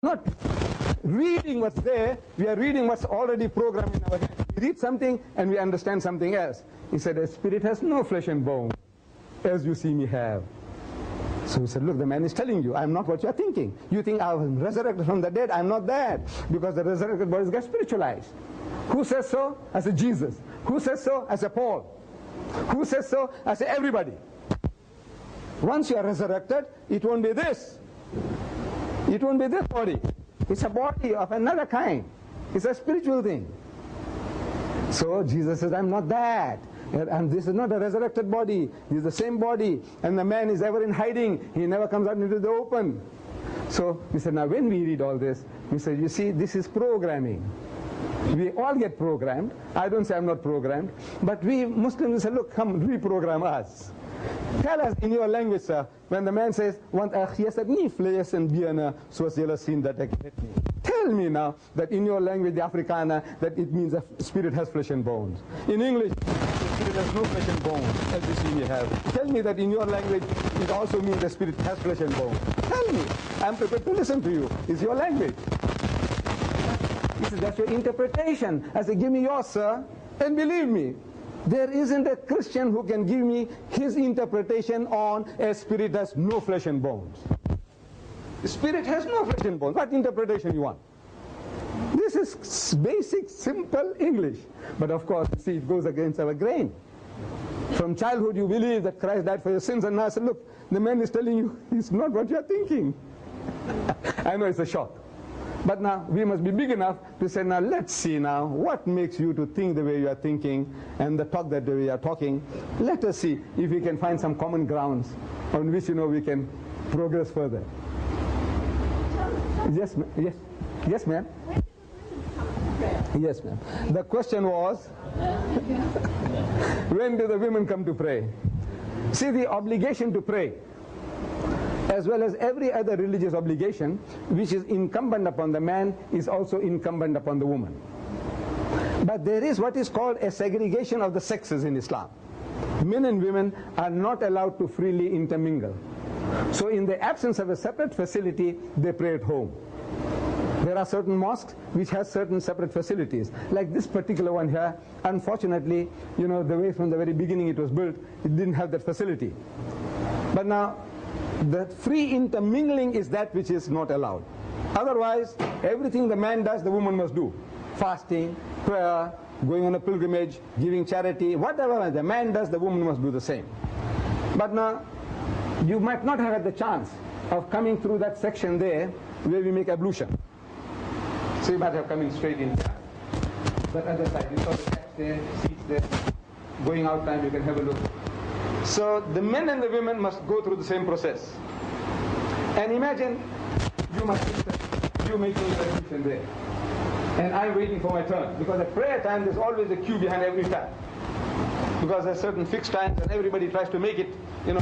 not reading what's there, we are reading what's already programmed in our head. We read something and we understand something else. He said, a spirit has no flesh and bone, as you see me have. So he said, look, the man is telling you, I'm not what you're thinking. You think I was resurrected from the dead. I'm not that, because the resurrected bodies get spiritualized. Who says so? I said, Jesus. Who says so? I said, Paul. Who says so? I said, everybody. Once you are resurrected, it won't be this. It won't be this body. It's a body of another kind. It's a spiritual thing. So Jesus says, I'm not that. And this is not a resurrected body. This is the same body. And the man is ever in hiding. He never comes out into the open. So we said, now when we read all this, we said, you see, this is programming. We all get programmed. I don't say I'm not programmed. But we Muslims say, look, come reprogram us. Tell us in your language, sir, when the man says, want nie vlees en bene soos julle sien dat ek het nie. Tell me now that in your language, the Afrikaner, that it means a spirit has flesh and bones. In English, the spirit has no flesh and bones, as you see me have. Tell me that in your language, it also means the spirit has flesh and bones. Tell me. I'm prepared to listen to you. It's your language. He said, that's your interpretation. I said, give me yours, sir. And believe me, there isn't a Christian who can give me his interpretation on a spirit has no flesh and bones. The spirit has no flesh and bones. What interpretation you want? This is basic, simple English. But of course, see, it goes against our grain. From childhood, you believe that Christ died for your sins, and now I said, look, the man is telling you it's not what you're thinking. I know it's a shock. But now we must be big enough to say, now let's see now what makes you to think the way you are thinking and the talk that way you are talking. Let us see if we can find some common grounds on which we can progress further. Yes, yes, yes, ma'am. Yes, ma'am. The question was, when do the women come to pray? See, the obligation to pray, as well as every other religious obligation which is incumbent upon the man, is also incumbent upon the woman. But there is what is called a segregation of the sexes in Islam. Men and women are not allowed to freely intermingle. So in the absence of a separate facility, they pray at home. There are certain mosques which have certain separate facilities. Like this particular one here, unfortunately, the way from the very beginning it was built, it didn't have that facility. But now, the free intermingling is that which is not allowed. Otherwise, everything the man does, the woman must do. Fasting, prayer, going on a pilgrimage, giving charity, whatever the man does, the woman must do the same. But now, you might not have had the chance of coming through that section there where we make ablution. So you might have come in straight in there. That other side, you saw the steps there, seats there. Going out time, you can have a look. So the men and the women must go through the same process. And imagine you making the ablution there. And I'm waiting for my turn. Because at prayer time, there's always a queue behind every time. Because there's certain fixed times and everybody tries to make it, as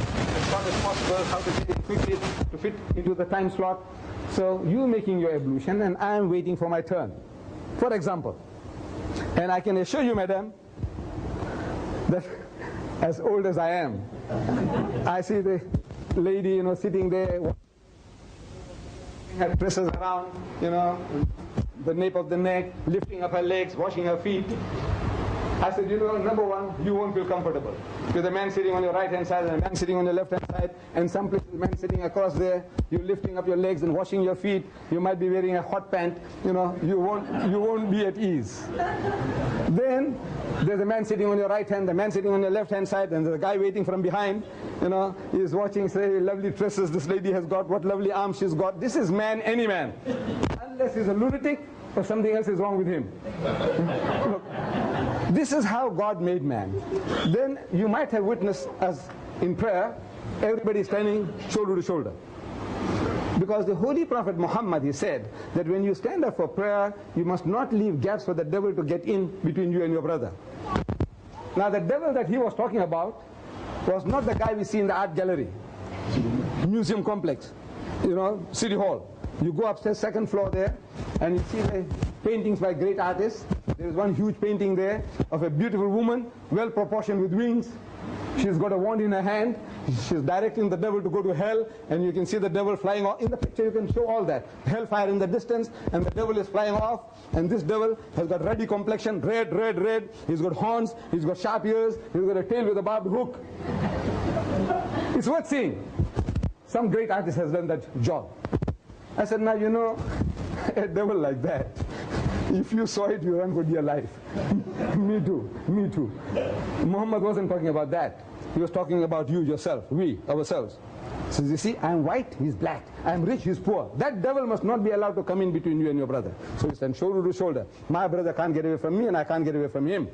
short as possible, how to get it quickly to fit into the time slot. So you making your ablution and I'm waiting for my turn. For example, and I can assure you, madam, that as old as I am, I see the lady, sitting there, her tresses around, the nape of the neck, lifting up her legs, washing her feet. I said, number one, you won't feel comfortable. With a man sitting on your right-hand side and a man sitting on your left-hand side, and some places a man sitting across there, you're lifting up your legs and washing your feet, you might be wearing a hot pant, you won't be at ease. Then, there's a man sitting on your right hand, the man sitting on your left-hand side, and there's a guy waiting from behind, he's watching, say, lovely tresses this lady has got, what lovely arms she's got. This is man, any man. Unless he's a lunatic or something else is wrong with him. Look, this is how God made man. Then you might have witnessed us in prayer, everybody standing shoulder to shoulder. Because the Holy Prophet Muhammad, he said that when you stand up for prayer, you must not leave gaps for the devil to get in between you and your brother. Now the devil that he was talking about was not the guy we see in the art gallery, museum complex, City Hall. You go upstairs, second floor there, and you see the paintings by great artists. There is one huge painting there of a beautiful woman, well proportioned with wings. She's got a wand in her hand, She's directing the devil to go to hell, and you can see the devil flying off. In the picture you can show all that. Hellfire in the distance, and the devil is flying off, and this devil has got ruddy complexion, red, red, red. He's got horns, he's got sharp ears, he's got a tail with a barbed hook. It's worth seeing. Some great artist has done that job. I said, now you know, a devil like that, if you saw it, you run for dear life. Me too, me too. Muhammad wasn't talking about that. He was talking about you, yourself, we, ourselves. So you see, I'm white, he's black. I'm rich, he's poor. That devil must not be allowed to come in between you and your brother. So you stand shoulder to shoulder. My brother can't get away from me, and I can't get away from him.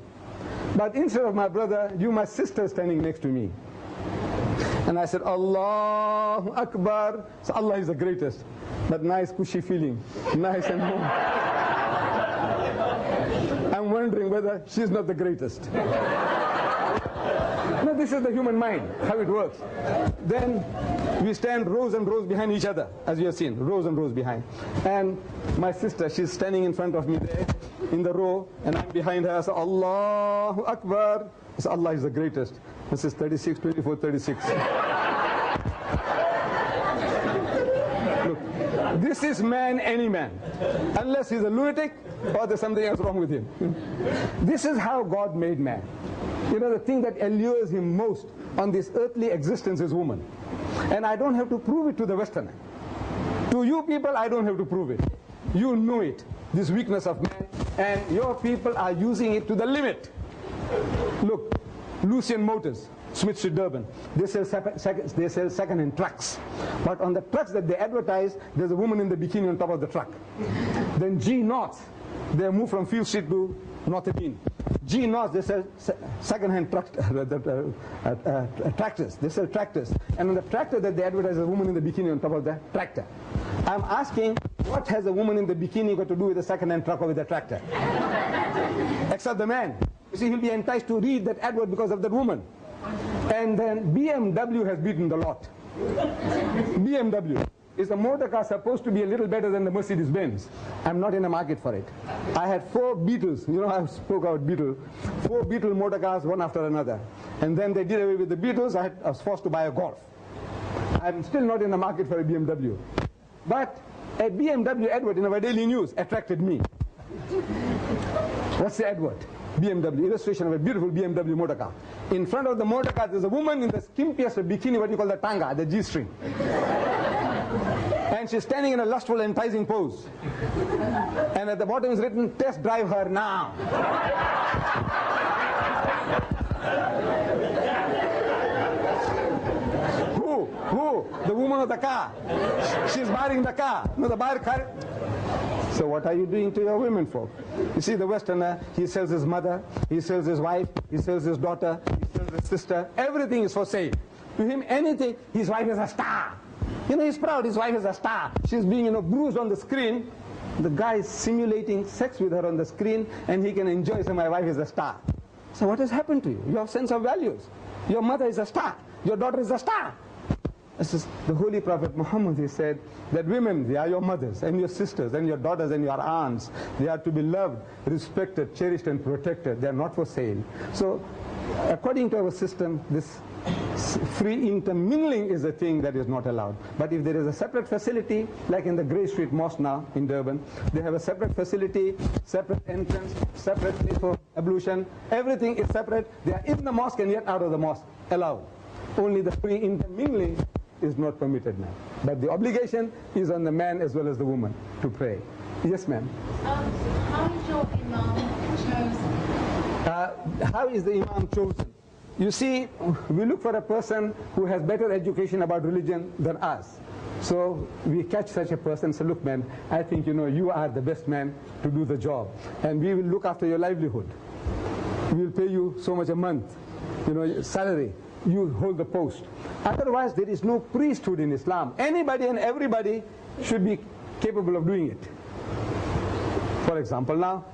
But instead of my brother, you, my sister, standing next to me. And I said, Allahu Akbar. So Allah is the greatest. That nice, cushy feeling. Nice and warm. I'm wondering whether she's not the greatest. No, this is the human mind, how it works. Then we stand rows and rows behind each other, as you have seen, rows and rows behind. And my sister, she's standing in front of me there, in the row, and I'm behind her. I say, Allahu Akbar. I say, Allah is the greatest. This is 36, 24, 36. Look, this is man, any man. Unless he's a lunatic, or there's something else wrong with him. This is how God made man. You know, the thing that allures him most on this earthly existence is woman. And I don't have to prove it to the Westerner. To you people, I don't have to prove it. You know it, this weakness of man, and your people are using it to the limit. Look, Lucian Motors, Smith Street, Durban, they sell second-hand trucks. But on the trucks that they advertise, there's a woman in the bikini on top of the truck. Then G North, they move from Field Street to North Avenue. G North, they sell second-hand tractors. They sell tractors. And on the tractor that they advertise, a woman in the bikini on top of the tractor. I'm asking, what has a woman in the bikini got to do with a second-hand truck or with a tractor? Except the man. You see, he'll be enticed to read that advert because of that woman. And then BMW has beaten the lot. BMW. Is the motor car supposed to be a little better than the Mercedes-Benz? I'm not in the market for it. I had 4 Beetles. You know, I spoke about Beetle. 4 Beetle motor cars, one after another. And then they did away with the Beetles. I was forced to buy a Golf. I'm still not in the market for a BMW. But a BMW advert in our daily news attracted me. What's the advert? BMW, illustration of a beautiful BMW motor car. In front of the motor car, there's a woman in the skimpiest of bikini, what you call the tanga, the G-string. And she's standing in a lustful, enticing pose. And at the bottom is written, test drive her now. Who? The woman of the car. She's buying the car. No, the buyer car. So what are you doing to your women folk? You see, the Westerner, he sells his mother, he sells his wife, he sells his daughter, he sells his sister. Everything is for sale. To him, anything, his wife is a star. You know, he's proud, his wife is a star. She's being, you know, bruised on the screen. The guy is simulating sex with her on the screen, and he can enjoy, so my wife is a star. So what has happened to you? Your sense of values. Your mother is a star. Your daughter is a star. This is the Holy Prophet Muhammad, he said that women, they are your mothers and your sisters and your daughters and your aunts. They are to be loved, respected, cherished and protected. They are not for sale. So according to our system, this free intermingling is a thing that is not allowed. But if there is a separate facility, like in the Grey Street Mosque now in Durban, they have a separate facility, separate entrance, separate place for ablution. Everything is separate. They are in the mosque and yet out of the mosque, allowed. Only the free intermingling is not permitted now. But the obligation is on the man as well as the woman to pray. Yes, ma'am. How is your imam chosen? How is the imam chosen? You see, we look for a person who has better education about religion than us. So we catch such a person and say, look, man, I think, you know, you are the best man to do the job. And we will look after your livelihood. We will pay you so much a month, you know, salary. You hold the post. Otherwise, there is no priesthood in Islam. Anybody and everybody should be capable of doing it. For example, now,